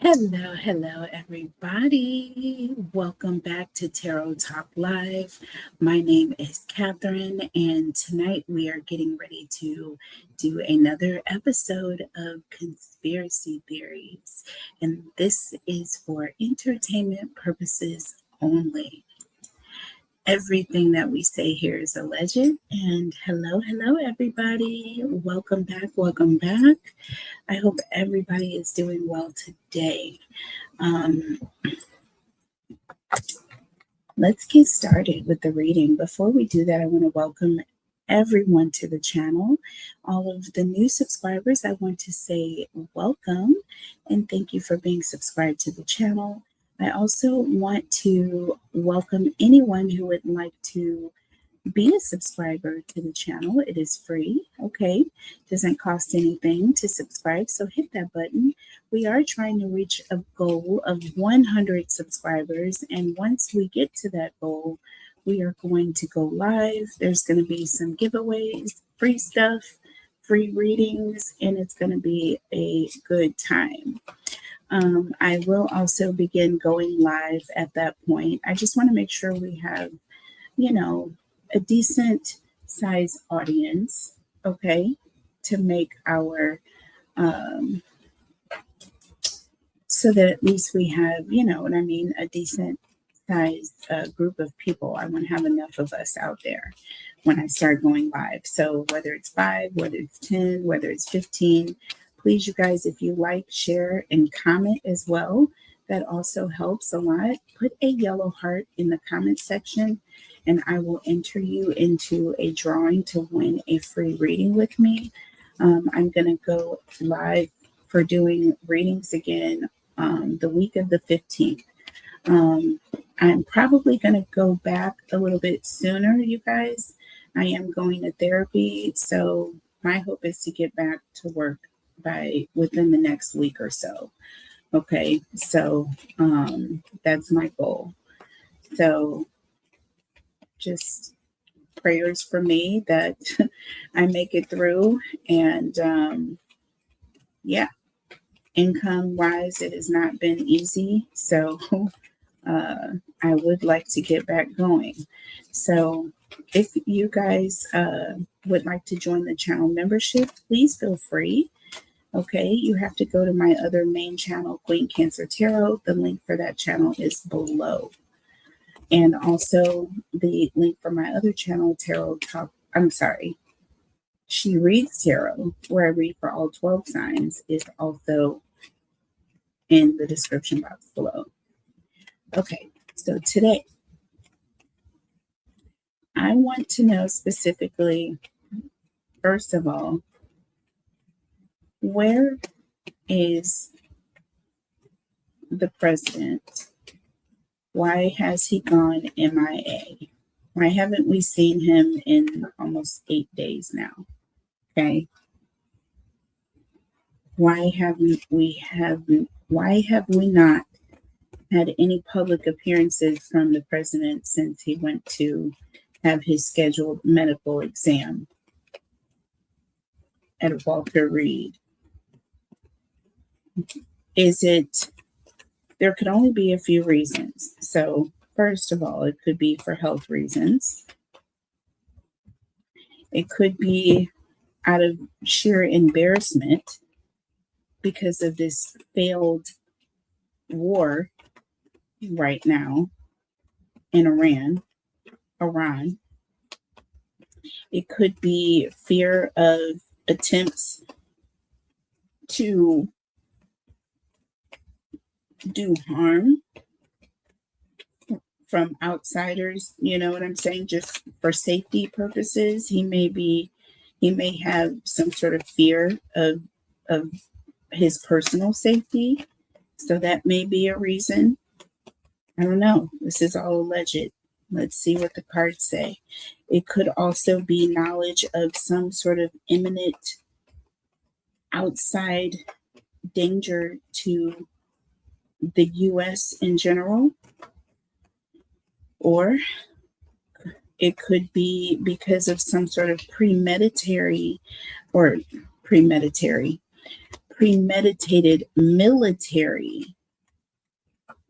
Hello, everybody. Welcome back to Tarot Talk Live. My name is Catherine, and tonight we are getting ready to do another episode of Conspiracy Theories. And this is for entertainment purposes only. Everything that we say here is alleged. And hello, everybody. Welcome back. I hope everybody is doing well today. Let's get started with the reading. Before we do that, I want to welcome everyone to the channel. All of the new subscribers, I want to say welcome and thank you for being subscribed to the channel. I also want to welcome anyone who would like to be a subscriber to the channel. It is free, okay? Doesn't cost anything to subscribe, so hit that button. We are trying to reach a goal of 100 subscribers, and once we get to that goal, we are going to go live. There's going to be some giveaways, free stuff, free readings, and it's going to be a good time. I will also begin going live at that point. I just want to make sure we have, a decent size audience, okay, to make our, so that at least we have, a decent size group of people. I want to have enough of us out there when I start going live. So whether it's 5, whether it's 10, whether it's 15, please, you guys, if you like, share, and comment as well. That also helps a lot. Put a yellow heart in the comment section, and I will enter you into a drawing to win a free reading with me. I'm going to go live for doing readings again the week of the 15th. I'm probably going to go back a little bit sooner, you guys. I am going to therapy, so my hope is to get back to work within the next week or so. Okay, so that's my goal. So just prayers for me that I make it through. And income wise, it has not been easy. So I would like to get back going. So if you guys would like to join the channel membership, please feel free. Okay, you have to go to my other main channel, Queen Cancer Tarot. The link for that channel is below. And also the link for my other channel, She Reads Tarot, where I read for all 12 signs, is also in the description box below. Okay, so today, I want to know specifically, first of all, where is the president? Why has he gone MIA? Why haven't we seen him in almost 8 days now? Okay. Why have we not had any public appearances from the president since he went to have his scheduled medical exam at Walter Reed? There could only be a few reasons. So first of all, it could be for health reasons. It could be out of sheer embarrassment because of this failed war right now in Iran. It could be fear of attempts to do harm from outsiders, you know what I'm saying? Just for safety purposes. He may have some sort of fear of his personal safety. So that may be a reason. I don't know. This is all alleged. Let's see what the cards say. It could also be knowledge of some sort of imminent outside danger to the U.S. in general, or it could be because of some sort of premeditated premeditated military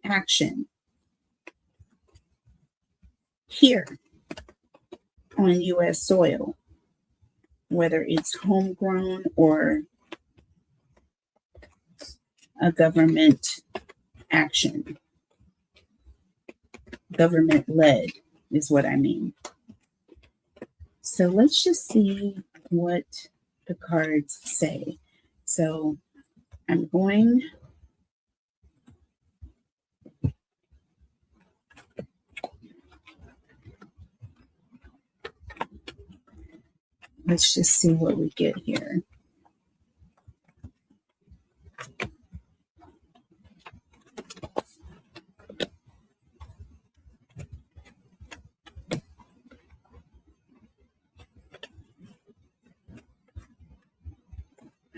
action here on U.S. soil, whether it's homegrown or a government action. Government-led is what I mean. So let's just see what the cards say. So I'm going let's just see what we get here.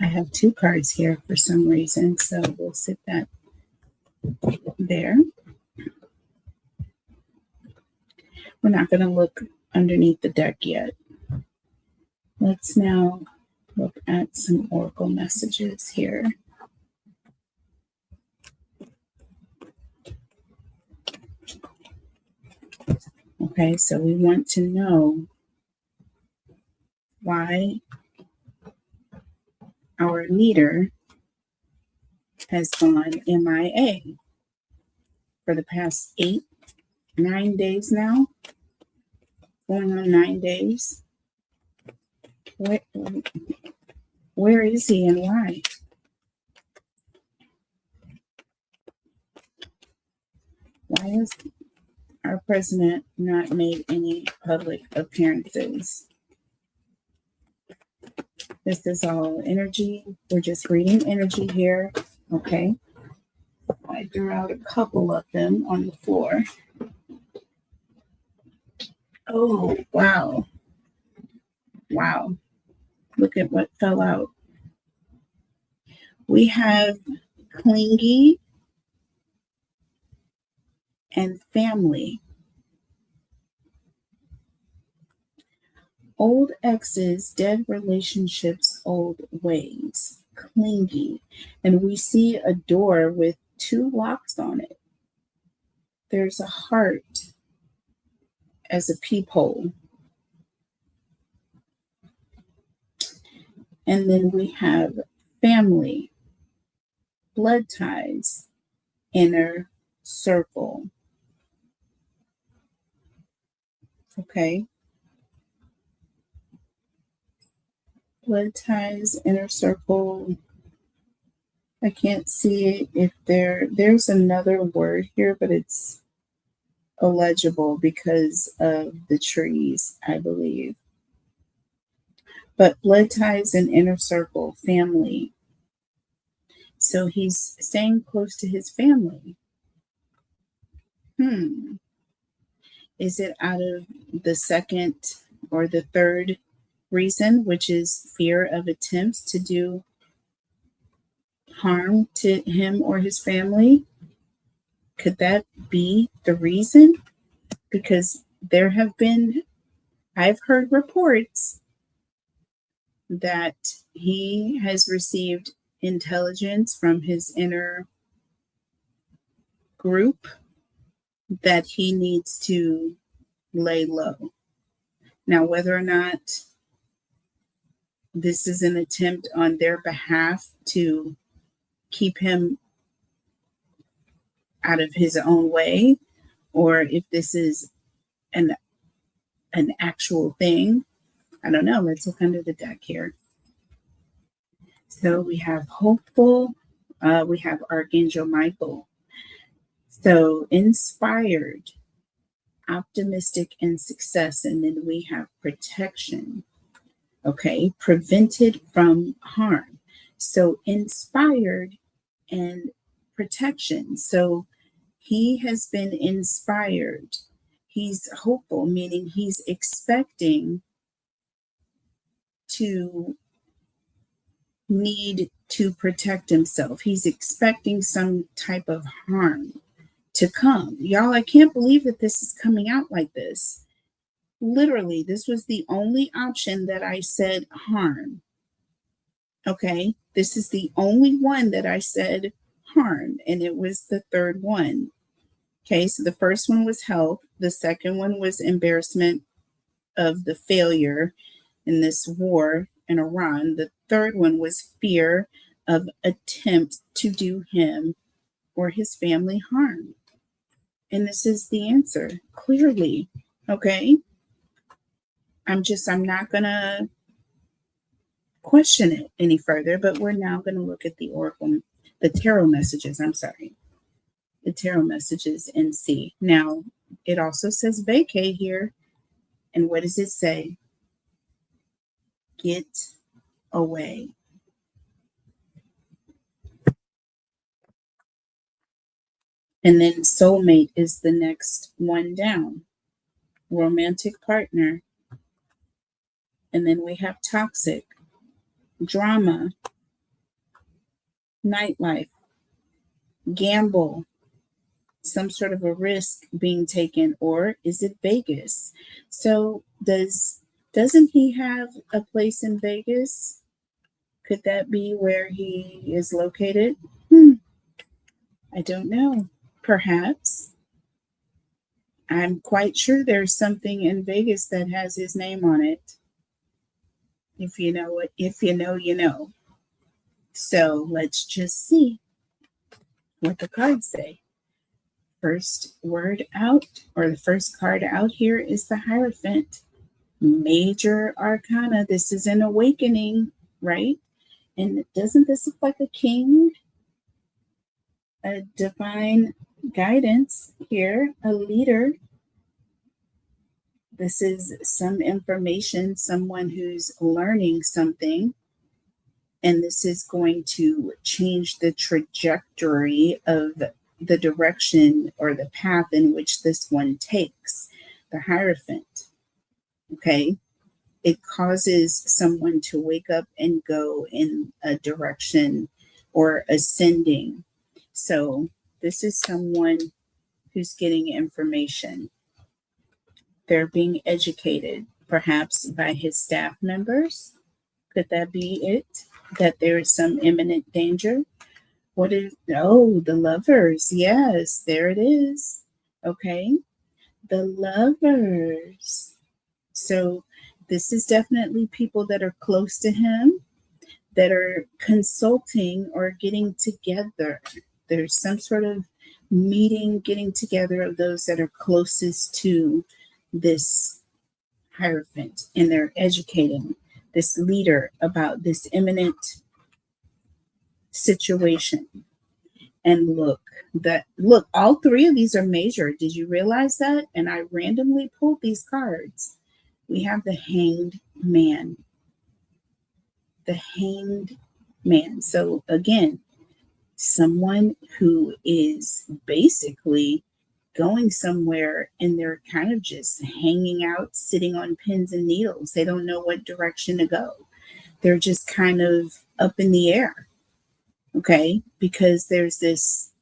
I have two cards here for some reason, so we'll sit that there. We're not going to look underneath the deck yet. Let's now look at some oracle messages here. Okay, so we want to know why our leader has gone MIA for the past 9 days now, going on 9 days. Where is he and why? Why has our president not made any public appearances? This is all energy. We're just reading energy here. Okay. I threw out a couple of them on the floor. Oh, wow. Wow. Look at what fell out. We have clingy and family. Old exes, dead relationships, old ways. Clingy. And we see a door with 2 locks on it. There's a heart as a peephole. And then we have family, blood ties, inner circle. Okay. Blood ties, inner circle. I can't see if there's another word here, but it's illegible because of the trees, I believe. But blood ties and inner circle, family. So he's staying close to his family. Is it out of the second or the third reason, which is fear of attempts to do harm to him or his family? Could that be the reason? Because I've heard reports that he has received intelligence from his inner group that he needs to lay low. Now, whether or not this is an attempt on their behalf to keep him out of his own way, or if this is an actual thing, I don't know. Let's look under the deck here. So we have hopeful, we have Archangel Michael. So inspired, optimistic, and success. And then we have protection. Okay, prevented from harm. So inspired and protection. So he has been inspired. He's hopeful, meaning he's expecting to need to protect himself. He's expecting some type of harm to come. Y'all, I can't believe that this is coming out like this. Literally, this was the only option that I said harm. Okay. This is the only one that I said harm, and it was the third one. Okay. So the first one was health. The second one was embarrassment of the failure in this war in Iran. The third one was fear of attempts to do him or his family harm. And this is the answer, clearly. Okay. I'm not going to question it any further, but we're now going to look at the tarot messages. I'm sorry, the tarot messages and see. Now, it also says vacay here. And what does it say? Get away. And then soulmate is the next one down. Romantic partner. And then we have toxic, drama, nightlife, gamble, some sort of a risk being taken, or is it Vegas? So doesn't he have a place in Vegas? Could that be where he is located? I don't know. Perhaps. I'm quite sure there's something in Vegas that has his name on it. If you know it, if you know, you know. So let's just see what the cards say. First word out, or the first card out here, is the Hierophant. Major Arcana. This is an awakening, right? And doesn't this look like a king? A divine guidance here, a leader. This is some information, someone who's learning something. And this is going to change the trajectory of the direction or the path in which this one takes. The Hierophant. Okay. It causes someone to wake up and go in a direction or ascending. So this is someone who's getting information. They're being educated, perhaps by his staff members. Could that be it? That there is some imminent danger? What is, oh, the Lovers. Yes, there it is. Okay. The Lovers. So this is definitely people that are close to him, that are consulting or getting together. There's some sort of meeting, getting together of those that are closest to this Hierophant, and they're educating this leader about this imminent situation. And look, all three of these are major. Did you realize that? And I randomly pulled these cards. We have the Hanged Man. The Hanged Man. So again, someone who is basically going somewhere and they're kind of just hanging out, sitting on pins and needles. They don't know what direction to go. They're just kind of up in the air. Okay. Because there's this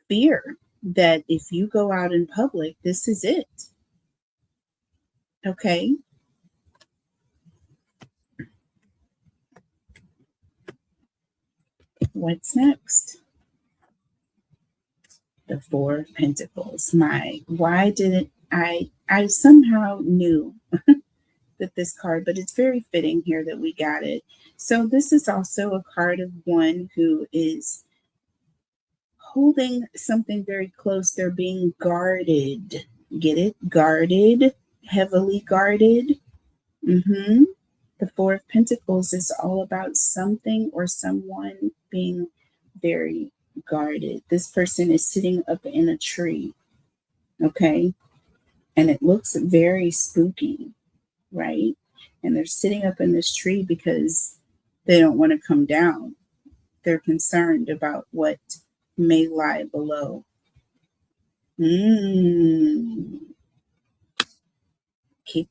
fear that if you go out in public, this is it. Okay. What's next? The Four of Pentacles. Why didn't I somehow knew that this card, but it's very fitting here that we got it. So this is also a card of one who is holding something very close. They're being guarded. Get it? Guarded, heavily guarded. The Four of Pentacles is all about something or someone being very guarded. This person is sitting up in a tree. Okay. And it looks very spooky, right? And they're sitting up in this tree because they don't want to come down. They're concerned about what may lie below. Keep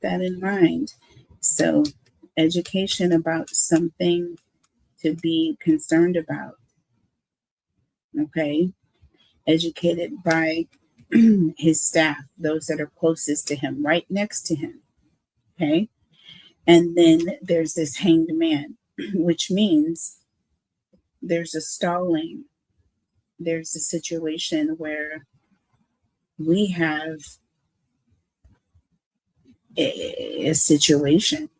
that in mind. So, education about something to be concerned about. Okay. Educated by his staff, those that are closest to him, right next to him. Okay. And then there's this Hanged Man. which means there's a stalling. There's a situation where we have a situation.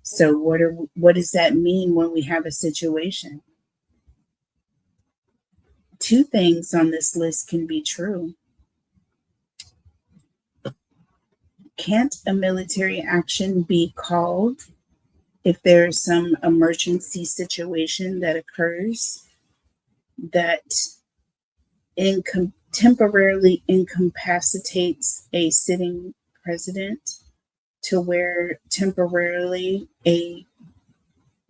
So what does that mean when we have a situation? Two things on this list can be true. Can't a military action be called if there's some emergency situation that occurs that temporarily incapacitates a sitting president to where temporarily the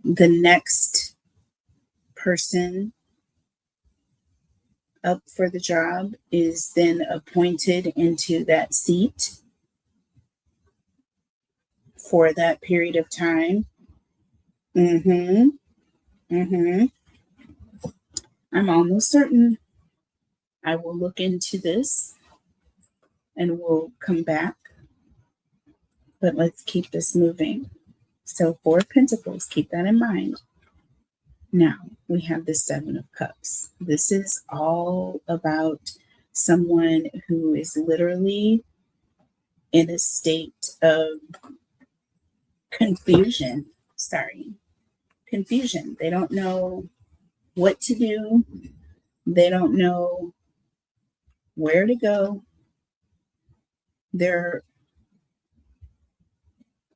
next person up for the job is then appointed into that seat for that period of time? Mm-hmm. Mm-hmm. I'm almost certain I will look into this and we'll come back. But let's keep this moving. So 4 of Pentacles, keep that in mind. Now we have the 7 of Cups. This is all about someone who is literally in a state of confusion. Confusion. They don't know what to do. They don't know where to go. They're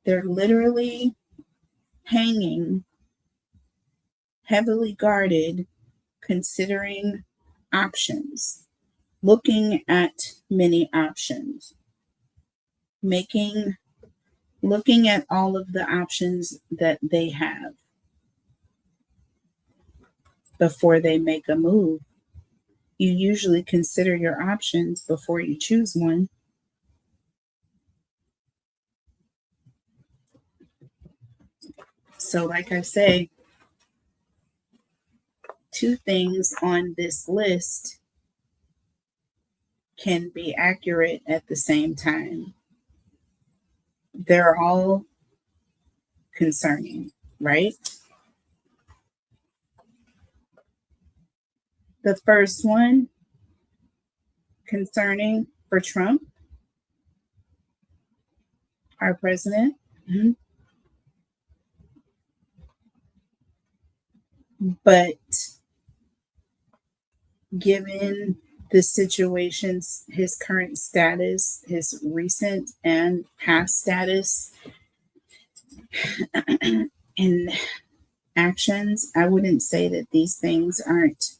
literally hanging, heavily guarded, considering options, looking at many options, looking at all of the options that they have before they make a move. You usually consider your options before you choose one. So, like I say, 2 things on this list can be accurate at the same time. They're all concerning, right? The first one, concerning for Trump, our president. But given the situations, his current status, his recent and past status and actions, I wouldn't say that these things aren't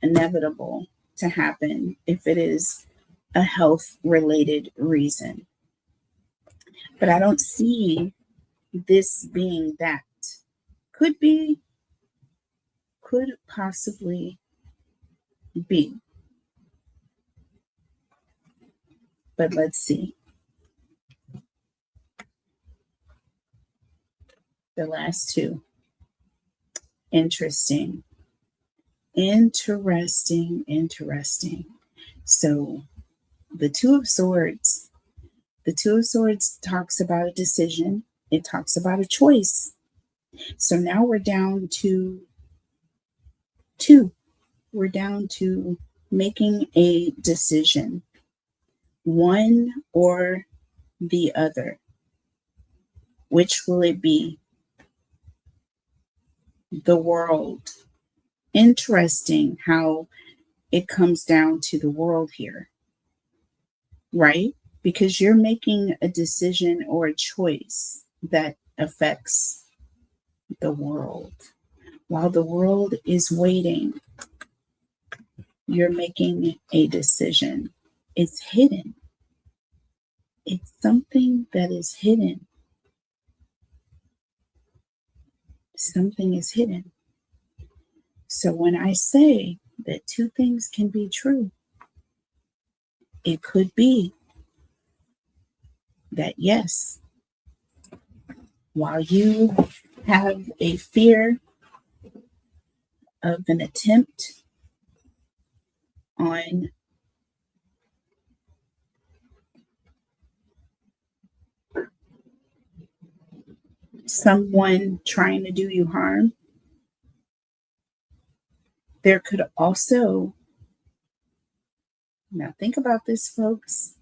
inevitable to happen if it is a health related reason. But I don't see this being that. Could be, could possibly be. But let's see. The last 2. Interesting. So the 2 of Swords. The 2 of Swords talks about a decision. It talks about a choice. So now we're down to 2. We're down to making a decision. One or the other. Which will it be? The world. Interesting how it comes down to the world here, right? Because you're making a decision or a choice that affects the world. While the world is waiting, you're making a decision. It's hidden. It's something that is hidden. Something is hidden. So when I say that 2 things can be true, it could be that yes, while you have a fear of an attempt on someone trying to do you harm, There could also, now think about this, folks,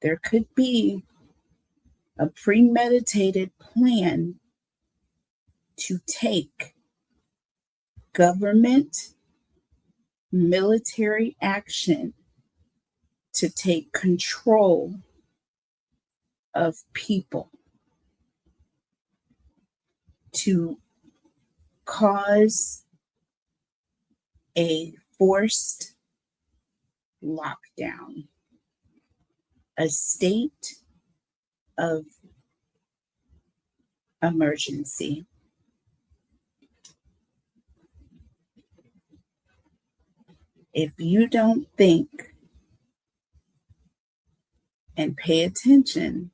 there could be a premeditated plan to take government military action to take control of people, to cause a forced lockdown, a state of emergency. If you don't think and pay attention,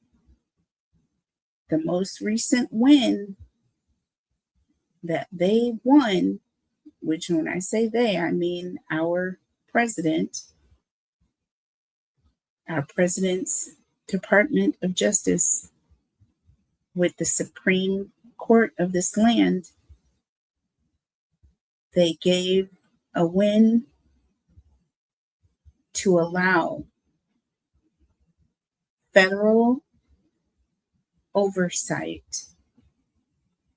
the most recent win that they won, which when I say they, I mean our president's Department of Justice with the Supreme Court of this land, they gave a win to allow federal oversight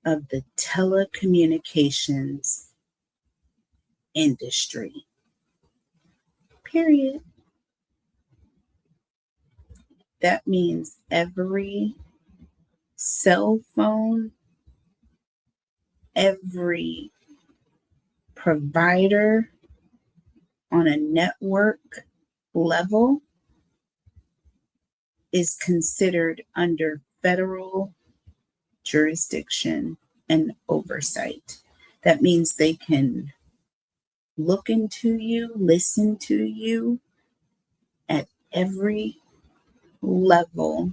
of the telecommunications industry. Period. That means every cell phone, every provider on a network level is considered under federal jurisdiction and oversight. That means they can look into you, listen to you at every level,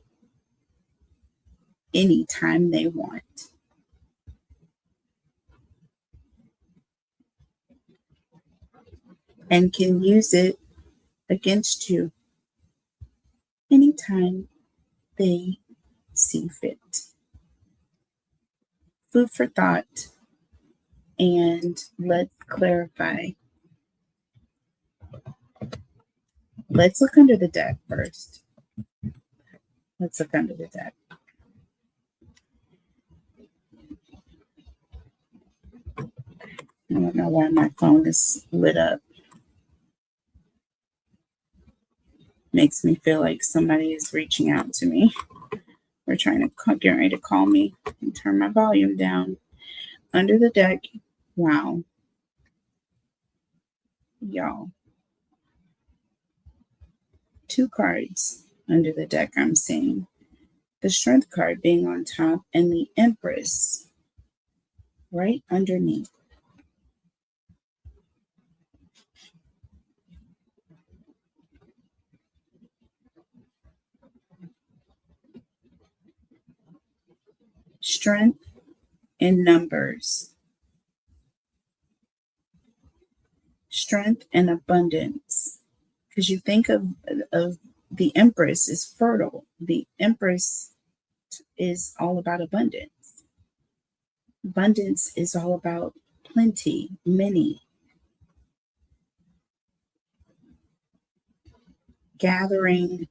anytime they want. And can use it against you anytime they see fit. Food for thought. And let's clarify. Let's look under the deck first. Let's look under the deck. I don't know why my phone is lit up. Makes me feel like somebody is reaching out to me. They're trying to get ready to call me and turn my volume down. Under the deck, wow. Y'all. 2 cards under the deck I'm seeing. The Strength card being on top and the Empress right underneath. Strength in numbers. Strength and abundance. Because you think of the Empress is fertile. The Empress is all about abundance. Abundance is all about plenty, many. Gathering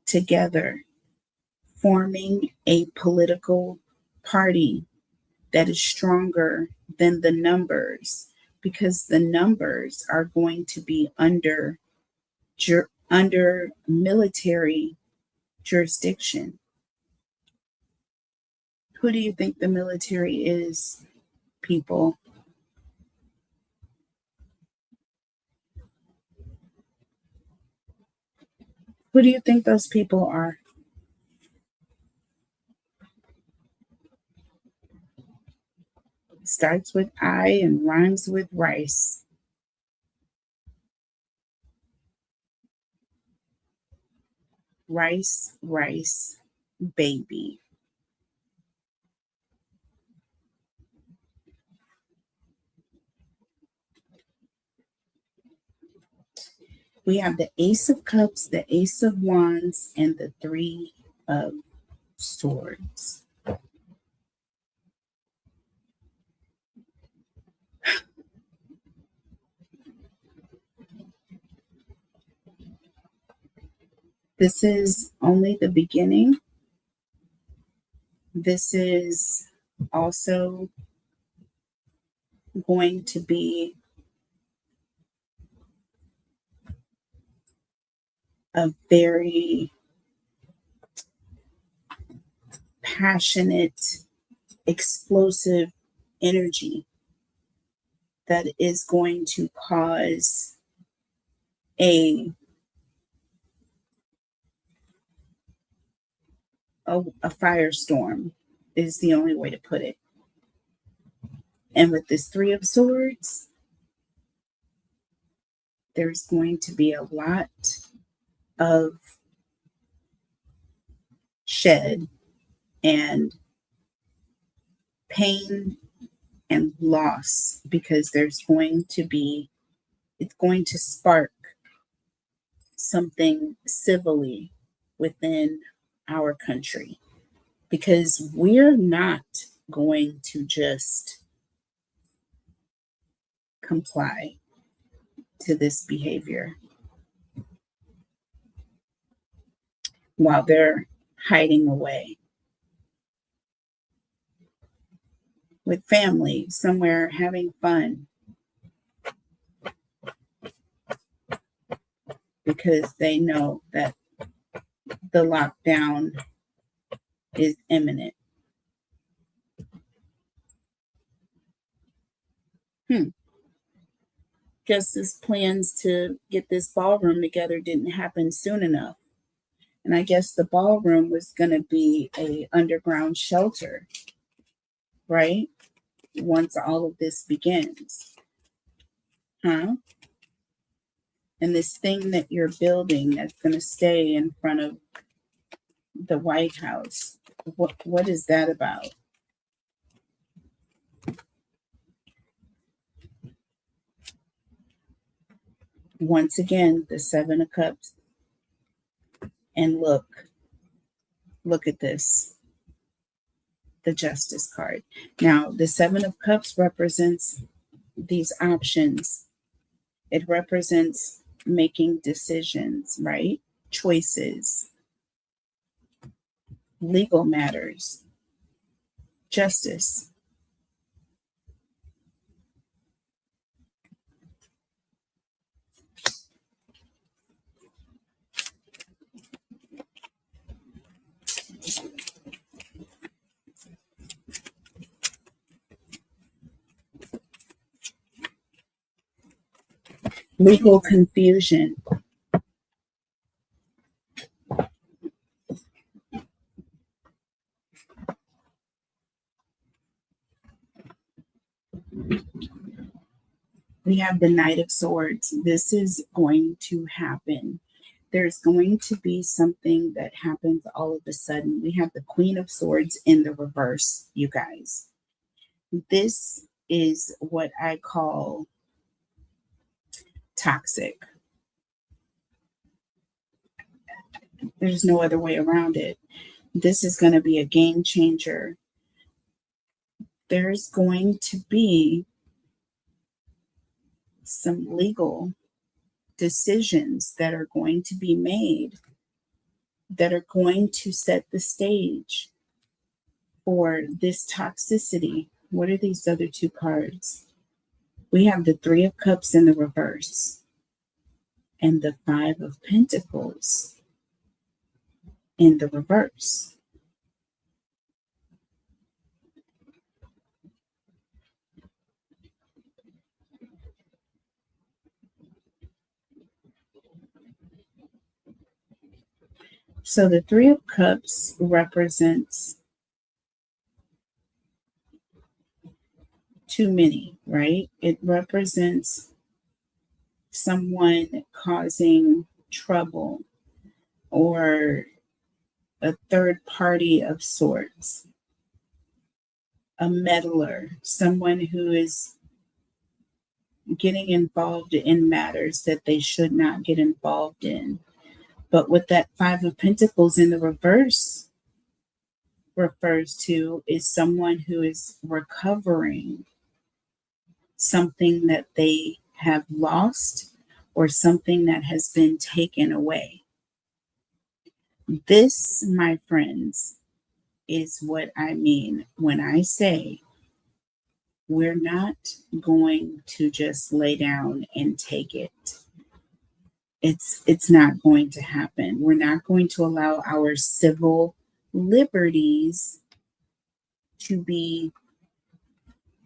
together, forming a political party that is stronger than the numbers, because the numbers are going to be under military jurisdiction. Who do you think the military is, people? Who do you think those people are? Starts with I and rhymes with rice. Rice, rice, baby. We have the Ace of Cups, the Ace of Wands, and the 3 of Swords. This is only the beginning. This is also going to be a very passionate, explosive energy that is going to cause a a firestorm is the only way to put it. And with this Three of Swords, there's going to be a lot of shed and pain and loss, because it's going to spark something civilly within our country, because we're not going to just comply to this behavior while they're hiding away with family somewhere having fun because they know that the lockdown is imminent. Justice plans to get this ballroom together didn't happen soon enough. And I guess the ballroom was going to be a underground shelter, right? Once all of this begins. Huh? And this thing that you're building that's going to stay in front of the White House, what is that about? Once again, the Seven of Cups. And look at this, the Justice card. Now, the Seven of Cups represents these options. It represents making decisions, right? Choices, legal matters, justice. Legal confusion. We have the Knight of Swords. This is going to happen. There's going to be something that happens all of a sudden. We have the Queen of Swords in the reverse, you guys. This is what I call toxic. There's no other way around it. This is going to be a game changer. There's going to be some legal decisions that are going to be made that are going to set the stage for this toxicity. What are these other two cards? We have the Three of Cups in the reverse and the Five of Pentacles in the reverse. So the Three of Cups represents too many, right? It represents someone causing trouble or a third party of sorts, a meddler, someone who is getting involved in matters that they should not get involved in. But what that Five of Pentacles in the reverse refers to is someone who is recovering something that they have lost or something that has been taken away. This, my friends, is what I mean when I say we're not going to just lay down and take it. It's not going to happen. We're not going to allow our civil liberties to be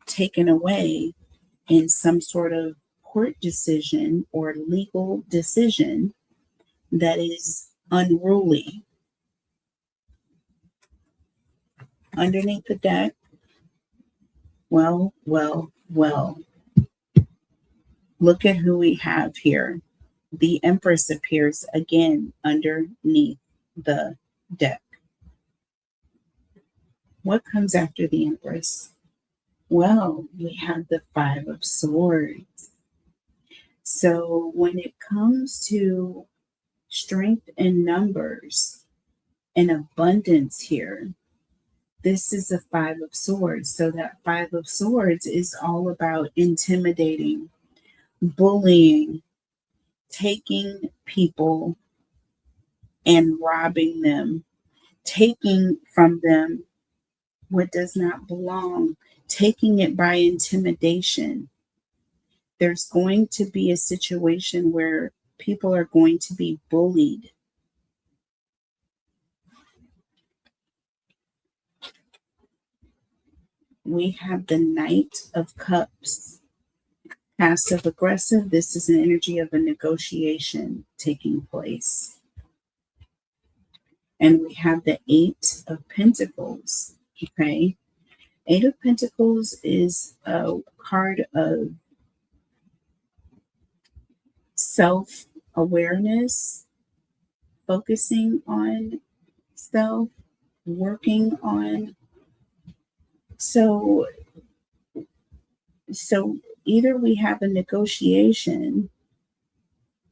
taken away in some sort of court decision or legal decision that is unruly. Underneath the deck, well, look at who we have here. The Empress appears again underneath the deck. What comes after the Empress? Well, we have the Five of Swords. So when it comes to strength in numbers and abundance here, this is a Five of Swords. So that Five of Swords is all about intimidating, bullying, taking people and robbing them, taking from them what does not belong, taking it by intimidation. There's going to be a situation where people are going to be bullied. We have the Knight of Cups. Passive aggressive. This is an energy of a negotiation taking place. And we have the Eight of Pentacles. Okay. Eight of Pentacles is a card of self-awareness, focusing on self, working on. So either we have a negotiation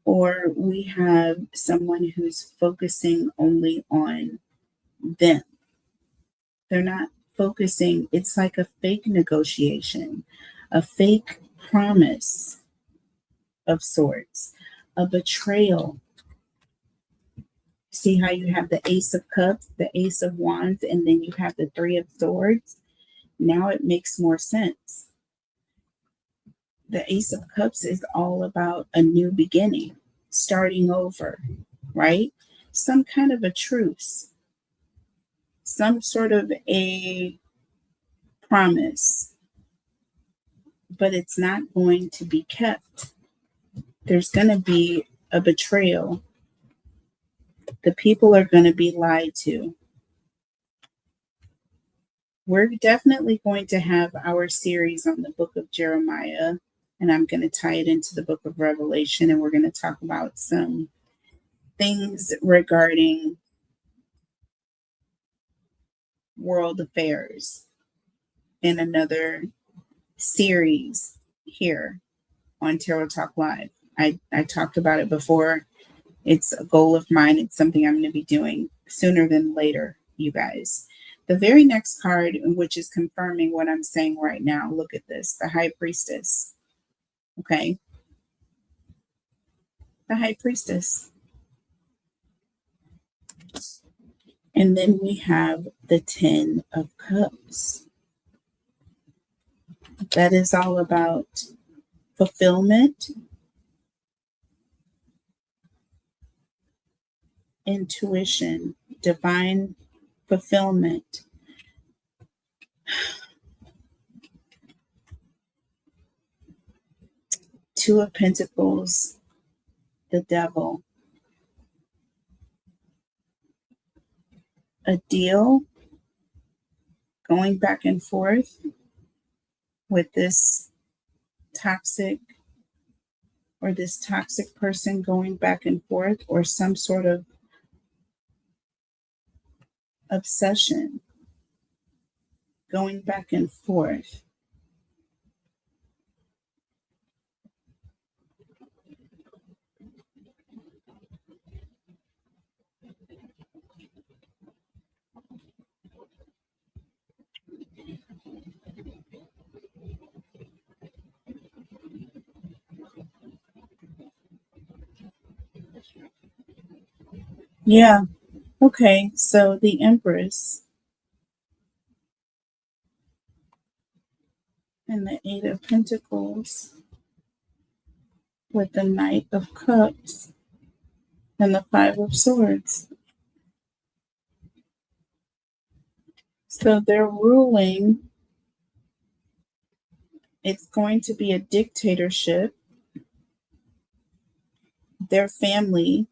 or we have someone who's focusing only on them. They're not focusing, it's like a fake negotiation, a fake promise of sorts, a betrayal. See how you have the Ace of Cups, the Ace of Wands, and then you have the Three of Swords? Now it makes more sense. The Ace of Cups is all about a new beginning, starting over, right? Some kind of a truce, some sort of a promise, but it's not going to be kept. There's going to be a betrayal. The people are going to be lied to. We're definitely going to have our series on the book of Jeremiah, and I'm going to tie it into the book of Revelation, and we're going to talk about some things regarding world affairs in another series here on Tarot Talk Live. I talked about it before. It's a goal of mine. It's something I'm going to be doing sooner than later, you guys. The very next card, which is confirming what I'm saying right now, look at this, the High Priestess. Okay. The High Priestess. And then we have the Ten of Cups. That is all about fulfillment, intuition, divine fulfillment. Two of Pentacles, the Devil. A deal going back and forth with this toxic person going back and forth, or some sort of obsession going back and forth. Yeah. Okay, so the Empress and the Eight of Pentacles with the Knight of Cups and the Five of Swords. So they're ruling, it's going to be a dictatorship. Their family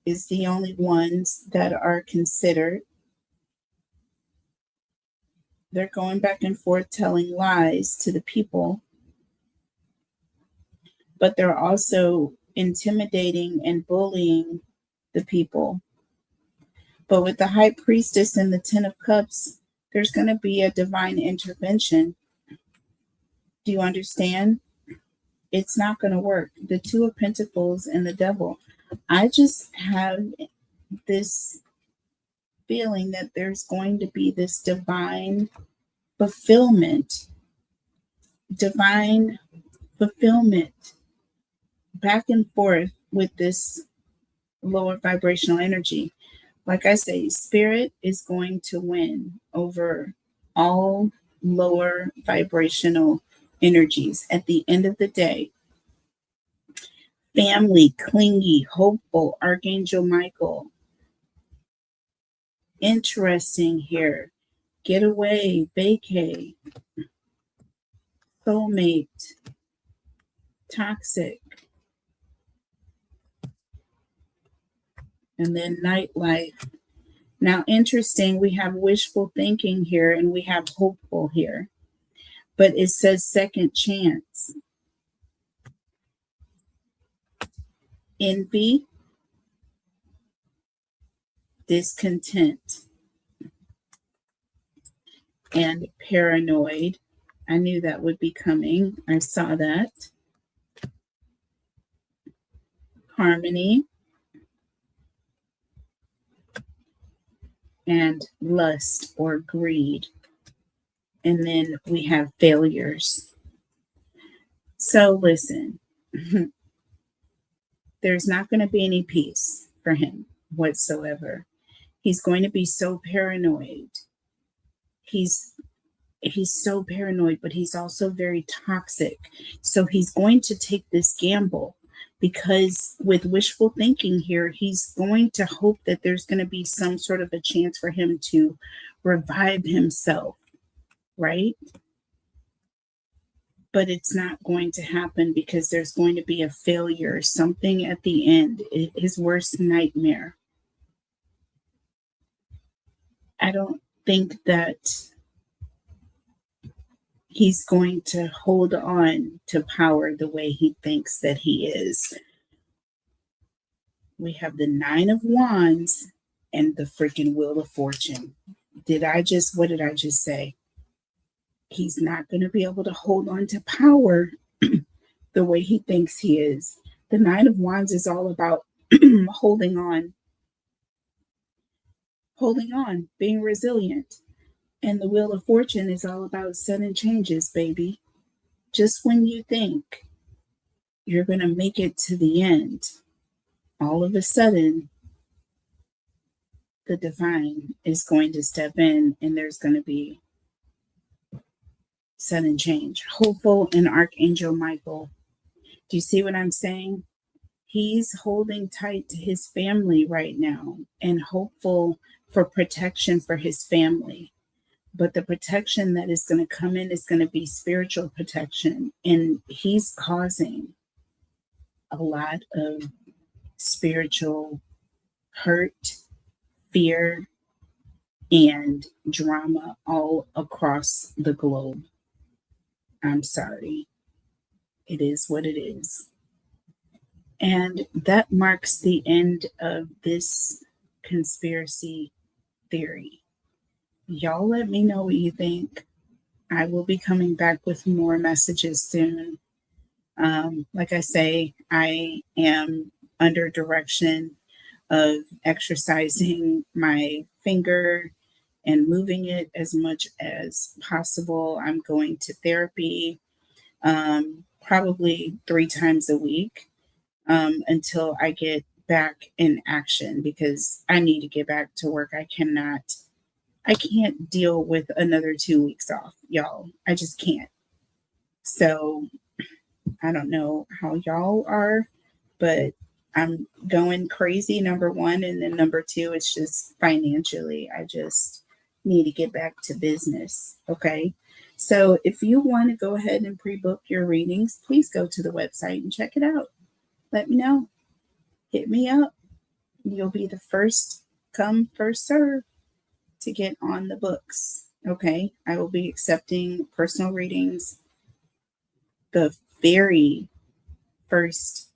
is the only ones that are considered. They're going back and forth telling lies to the people, but they're also intimidating and bullying the people. But with the High Priestess and the Ten of Cups, there's going to be a divine intervention. Do you understand? It's not going to work. The Two of Pentacles and the Devil. I just have this feeling that there's going to be this divine fulfillment, divine fulfillment back and forth with this lower vibrational energy. Like I say, spirit is going to win over all lower vibrational energies. At the end of the day, family, clingy, hopeful, Archangel Michael, interesting here, getaway, vacay, soulmate, toxic, and then nightlife. Now, interesting, we have wishful thinking here and we have hopeful here, but it says second chance. Envy, discontent, and paranoid. I knew that would be coming. I saw that. Harmony and lust or greed. And then we have failures. So listen, there's not going to be any peace for him whatsoever. He's going to be so paranoid. He's so paranoid, but he's also very toxic. So he's going to take this gamble because with wishful thinking here, he's going to hope that there's going to be some sort of a chance for him to revive himself, right? But it's not going to happen because there's going to be a failure, something at the end, his worst nightmare. I don't think that he's going to hold on to power the way he thinks that he is. We have the Nine of Wands and the freaking Wheel of Fortune. What did I just say? He's not going to be able to hold on to power the way he thinks he is. The Nine of Wands is all about holding on, being resilient. And the Wheel of Fortune is all about sudden changes, baby. Just when you think you're going to make it to the end, all of a sudden, the divine is going to step in and there's going to be sudden change. Hopeful and Archangel Michael. Do you see what I'm saying? He's holding tight to his family right now and hopeful for protection for his family. But the protection that is going to come in is going to be spiritual protection. And he's causing a lot of spiritual hurt, fear, and drama all across the globe. I'm sorry. It is what it is. And that marks the end of this conspiracy theory. Y'all let me know what you think. I will be coming back with more messages soon. Like I say, I am under direction of exercising my finger and moving it as much as possible. I'm going to therapy probably 3 times a week until I get back in action because I need to get back to work. I can't deal with another 2 weeks off, y'all. I just can't. So I don't know how y'all are, but I'm going crazy, number one. And then number two, it's just financially, I just need to get back to business. Okay. So if you want to go ahead and pre-book your readings, please go to the website and check it out. Let me know. Hit me up. You'll be the first come, first serve to get on the books. Okay. I will be accepting personal readings the very first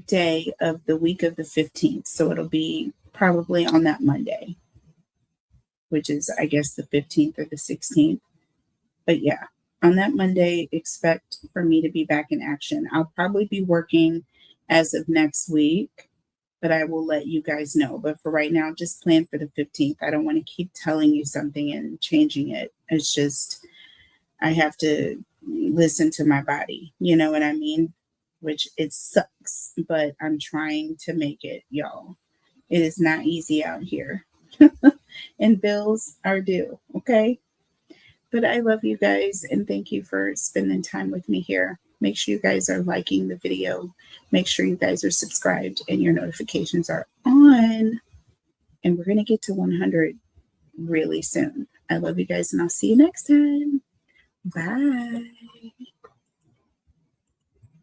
day of the week of the 15th. So it'll be probably on that Monday, which is, I guess, the 15th or the 16th. But yeah, on that Monday, expect for me to be back in action. I'll probably be working as of next week, but I will let you guys know. But for right now, just plan for the 15th. I don't want to keep telling you something and changing it. It's just, I have to listen to my body. You know what I mean? Which it sucks, but I'm trying to make it, y'all. It is not easy out here. And bills are due, okay? But I love you guys and thank you for spending time with me here. Make sure you guys are liking the video. Make sure you guys are subscribed and your notifications are on. And we're going to get to 100 really soon. I love you guys and I'll see you next time. Bye.